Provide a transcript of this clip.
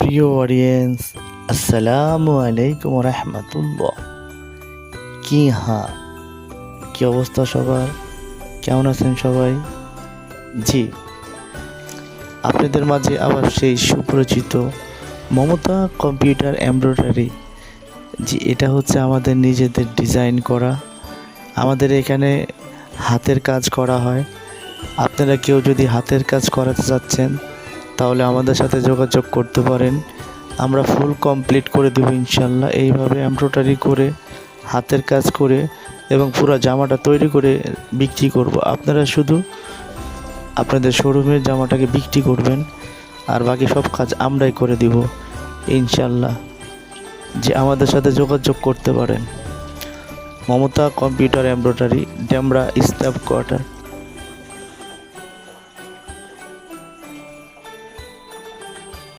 প্রিয় অডিয়েন্স, আসসালামু আলাইকুম রহমতুল্লাহ। কি অবস্থা সবার? কেমন আছেন সবাই? জি, আপনাদের মাঝে আবার সেই সুপরিচিত মমতা কম্পিউটার এমব্রয়ডারি। জি, এটা হচ্ছে আমাদের নিজেদের ডিজাইন করা। আমাদের এখানে হাতের কাজ করা হয়। আপনারা কেউ যদি হাতের কাজ করাতে চাচ্ছেন তাহলে আমাদের সাথে যোগাযোগ করতে পারেন। আমরা ফুল কমপ্লিট করে দেবো ইনশাল্লাহ। এইভাবে এমব্রয়ডারি করে, হাতের কাজ করে এবং পুরো জামাটা তৈরি করে বিক্রি করব। আপনারা শুধু আপনাদের শোরুমের জামাটাকে বিক্রি করবেন, আর বাকি সব কাজ আমরাই করে দিব ইনশাল্লাহ। যে আমাদের সাথে যোগাযোগ করতে পারেন। Mamata computer embroidery, Demra staff quarter.